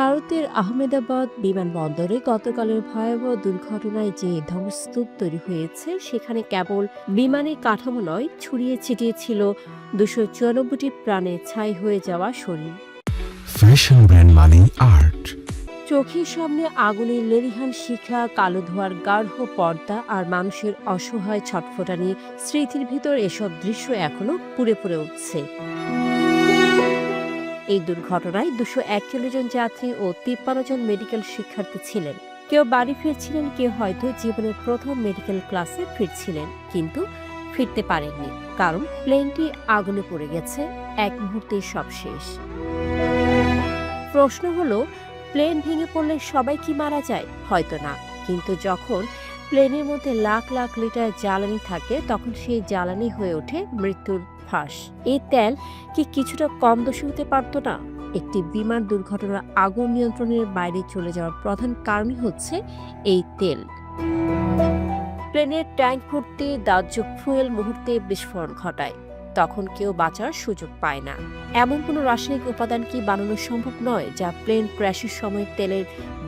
ভারতের আহমেদাবাদ বিমানবন্দরে গতকালের ভয়াবহ দুর্ঘটনায় যে ধ্বংসস্তূপ তৈরি হয়েছে সেখানে কেবল বিমানের কাঠামো নয়, ছড়িয়ে ছিটিয়ে ছিল ২৯৪টি প্রাণে ছাই হয়ে যাওয়া শরীর। ফ্যাশন ব্র্যান্ড মানেই আর্ট। চোখের সামনে আগুনের লেলিহান শিখা, কালো ধোঁয়ার গাঢ় পর্দা আর মানুষের অসহায় ছটফটানি, স্মৃতির ভিতর এসব দৃশ্য এখনো পুড়ে পুড়ে উঠছে। এই দুর্ঘটনায় ২৪১ জন যাত্রী ও ৫৩ জন মেডিকেল শিক্ষার্থী ছিলেন। কেউ বাড়ি ফিরছিলেন, কেউ হয়তো জীবনের প্রথম মেডিকেল ক্লাসে ফিরছিলেন, কিন্তু ফিরতে পারেননি, কারণ প্লেনটি আগুনে পড়ে গেছে। এক মুহূর্তেই সব শেষ। প্রশ্ন হলো, প্লেন ভেঙে পড়লে সবাই কি মারা যায়? হয়তো না, কিন্তু যখন প্লেনের মধ্যে লাখ লাখ লিটার জ্বালানি থাকে তখন সেই জ্বালানি হয়ে ওঠে মৃত্যুর ফাঁস। এই তেল কি কিছুটা কম দোষী হতে পারত না? একটি বিমান দুর্ঘটনার আগুন নিয়ন্ত্রণের বাইরে চলে যাওয়ার প্রধান কারণই হচ্ছে এই তেল। প্লেনের ট্যাঙ্ক ভর্তি দাহ্য ফুয়েল মুহূর্তে বিস্ফোরণ ঘটায়, তখন কেউ বাঁচার সুযোগ পায় না। এমন কোনো রাসায়নিক উপাদান কি বানানো সম্ভব নয় যা প্লেন ক্র্যাশের সময় তেলের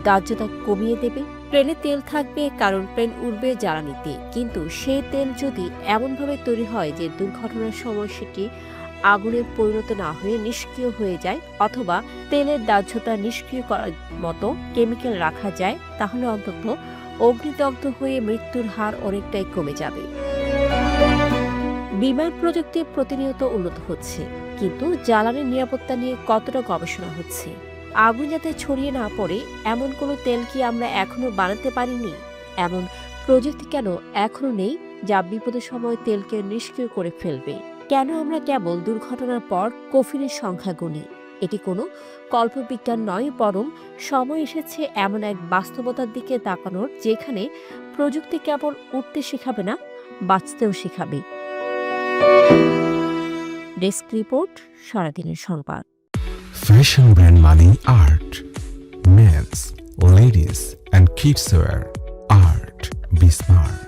দাহ্যতা কমিয়ে দেবে? প্লেনে তেল থাকবে কারণ প্লেন উড়বে জ্বালানিতে, কিন্তু সেই তেল যদি এমনভাবে তৈরি হয় যে দুর্ঘটনার সময় সেটি আগুনে পরিণত না হয়ে নিষ্ক্রিয় হয়ে যায়, অথবা তেলের দাহ্যতা নিষ্ক্রিয় করার মতো কেমিক্যাল রাখা যায়, তাহলে অন্তত অগ্নিদগ্ধ হয়ে মৃত্যুর হার অনেকটাই কমে যাবে। বিমান প্রযুক্তি প্রতিনিয়ত উন্নত হচ্ছে, কিন্তু জ্বালানির নিরাপত্তা নিয়ে কতটা গবেষণা হচ্ছে? আগুন যাতে ছড়িয়ে না পড়ে এমন কোনো তেল কি আমরা এখনো বানাতে পারিনি? এমন প্রযুক্তি কেন এখনো নেই যা বিপদের সময় তেলকে নিষ্ক্রিয় করে ফেলবে? কেন আমরা কেবল দুর্ঘটনার পর কফিনের সংখ্যা গুনি? এটি কোনো কল্পবিজ্ঞান নয়, বরং সময় এসেছে এমন এক বাস্তবতার দিকে তাকানোর যেখানে প্রযুক্তি কেবল উঠতে শেখাবে না, বাঁচতেও শেখাবে। ডেস্ক রিপোর্ট, সারাদিনের সংবাদ। ফ্যাশন ব্র্যান্ড মানেই Art. Men's, ladies and kids wear. Art be smart.